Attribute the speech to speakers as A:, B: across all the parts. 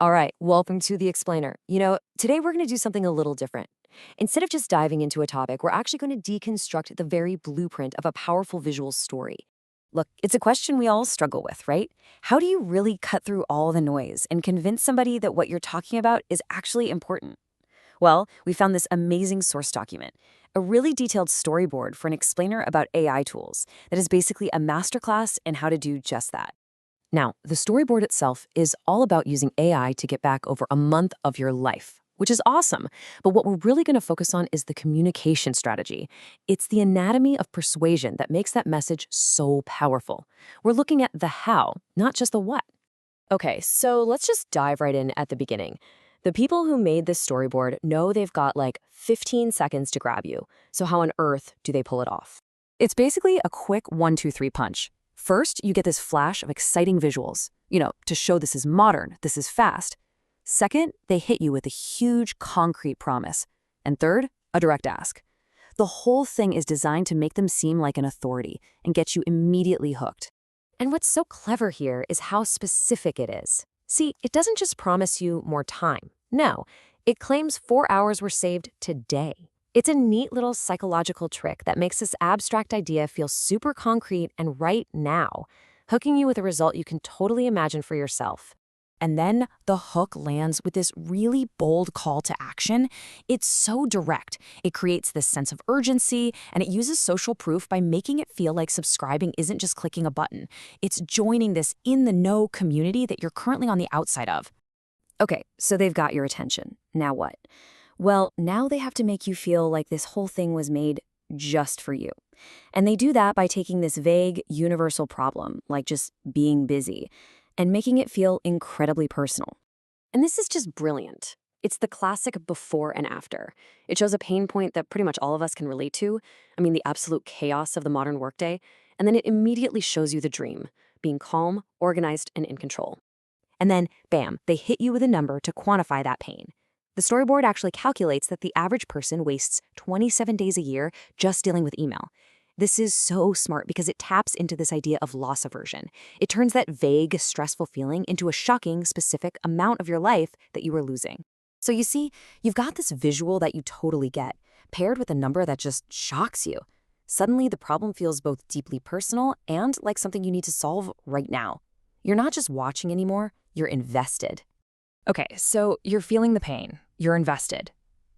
A: All right, welcome to the explainer. Today we're going to do something a little different. Instead of just diving into a topic, we're actually going to deconstruct the very blueprint of a powerful visual story. Look, it's a question we all struggle with, right? How do you really cut through all the noise and convince somebody that what you're talking about is actually important? Well, we found this amazing source document, a really detailed storyboard for an explainer about AI tools that is basically a masterclass in how to do just that. Now, the storyboard itself is all about using AI to get back over a month of your life, which is awesome. But what we're really going to focus on is the communication strategy. It's the anatomy of persuasion that makes that message so powerful. We're looking at the how, not just the what. Okay, so let's just dive right in at the beginning. The people who made this storyboard know they've got like 15 seconds to grab you. So how on earth do they pull it off? It's basically a quick 1, 2, 3 punch. First, you get this flash of exciting visuals, to show this is modern, this is fast. Second, they hit you with a huge concrete promise. And third, a direct ask. The whole thing is designed to make them seem like an authority and get you immediately hooked. And what's so clever here is how specific it is. See, it doesn't just promise you more time. No, it claims 4 hours were saved today. It's a neat little psychological trick that makes this abstract idea feel super concrete and right now, hooking you with a result you can totally imagine for yourself. And then the hook lands with this really bold call to action. It's so direct. It creates this sense of urgency, and it uses social proof by making it feel like subscribing isn't just clicking a button. It's joining this in-the-know community that you're currently on the outside of. Okay, so they've got your attention. Now what? Well, now they have to make you feel like this whole thing was made just for you. And they do that by taking this vague, universal problem, like just being busy, and making it feel incredibly personal. And this is just brilliant. It's the classic before and after. It shows a pain point that pretty much all of us can relate to. I mean, the absolute chaos of the modern workday. And then it immediately shows you the dream, being calm, organized, and in control. And then, bam, they hit you with a number to quantify that pain. The storyboard actually calculates that the average person wastes 27 days a year just dealing with email. This is so smart because it taps into this idea of loss aversion. It turns that vague, stressful feeling into a shocking, specific amount of your life that you are losing. So you see, you've got this visual that you totally get, paired with a number that just shocks you. Suddenly, the problem feels both deeply personal and like something you need to solve right now. You're not just watching anymore, you're invested. Okay, so you're feeling the pain. You're invested.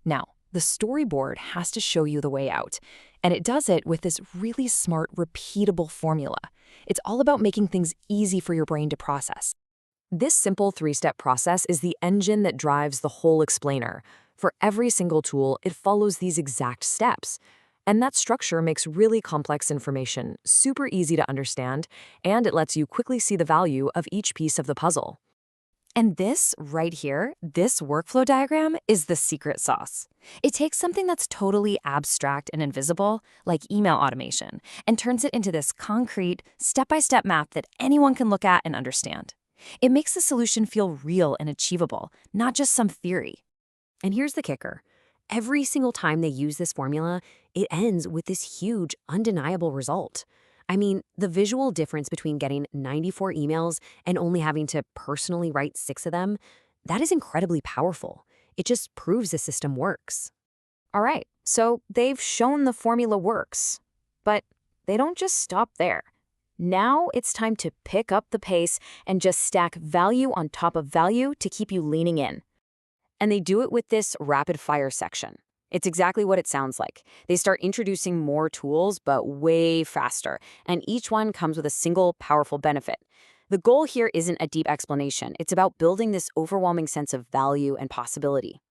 A: Now, the storyboard has to show you the way out, and it does it with this really smart, repeatable formula. It's all about making things easy for your brain to process. This simple 3-step process is the engine that drives the whole explainer. For every single tool, it follows these exact steps. And that structure makes really complex information super easy to understand, and it lets you quickly see the value of each piece of the puzzle. And this right here, this workflow diagram is the secret sauce. It takes something that's totally abstract and invisible, like email automation, and turns it into this concrete, step-by-step map that anyone can look at and understand. It makes the solution feel real and achievable, not just some theory. And here's the kicker. Every single time they use this formula, it ends with this huge, undeniable result. I mean, the visual difference between getting 94 emails and only having to personally write 6 of them, that is incredibly powerful. It just proves the system works. All right, so they've shown the formula works, but they don't just stop there. Now it's time to pick up the pace and just stack value on top of value to keep you leaning in. And they do it with this rapid fire section. It's exactly what it sounds like. They start introducing more tools, but way faster, and each one comes with a single powerful benefit. The goal here isn't a deep explanation. It's about building this overwhelming sense of value and possibility.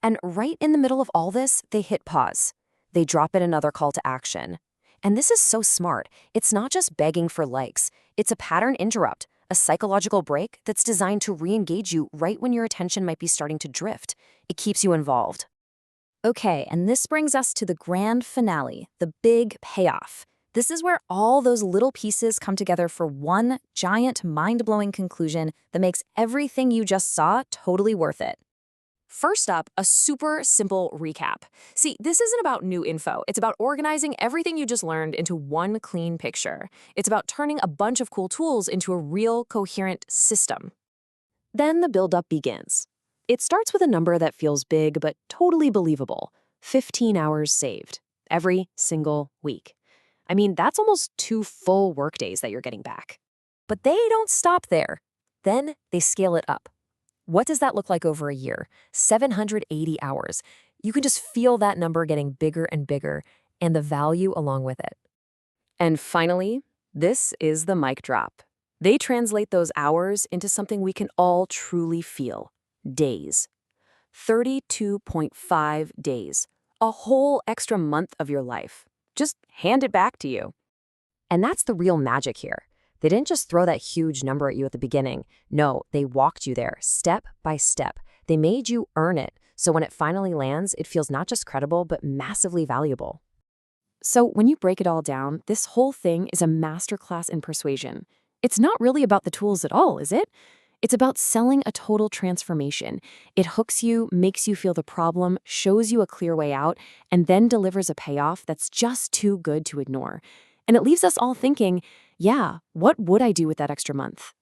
A: And right in the middle of all this, they hit pause. They drop in another call to action. And this is so smart. It's not just begging for likes. It's a pattern interrupt, a psychological break that's designed to re-engage you right when your attention might be starting to drift. It keeps you involved. Okay, and this brings us to the grand finale, the big payoff. This is where all those little pieces come together for one giant, mind-blowing conclusion that makes everything you just saw totally worth it. First up, a super simple recap. See, this isn't about new info. It's about organizing everything you just learned into one clean picture. It's about turning a bunch of cool tools into a real, coherent system. Then the buildup begins. It starts with a number that feels big but totally believable: 15 hours saved every single week. I mean, that's almost 2 full workdays that you're getting back. But they don't stop there. Then they scale it up. What does that look like over a year? 780 hours. You can just feel that number getting bigger and bigger, and the value along with it. And finally, this is the mic drop. They translate those hours into something we can all truly feel: days. 32.5 days. A whole extra month of your life. Just hand it back to you. And that's the real magic here. They didn't just throw that huge number at you at the beginning. No, they walked you there step by step. They made you earn it. So when it finally lands, it feels not just credible, but massively valuable. So when you break it all down, this whole thing is a masterclass in persuasion. It's not really about the tools at all, is it? It's about selling a total transformation. It hooks you, makes you feel the problem, shows you a clear way out, and then delivers a payoff that's just too good to ignore. And it leaves us all thinking, yeah, what would I do with that extra month?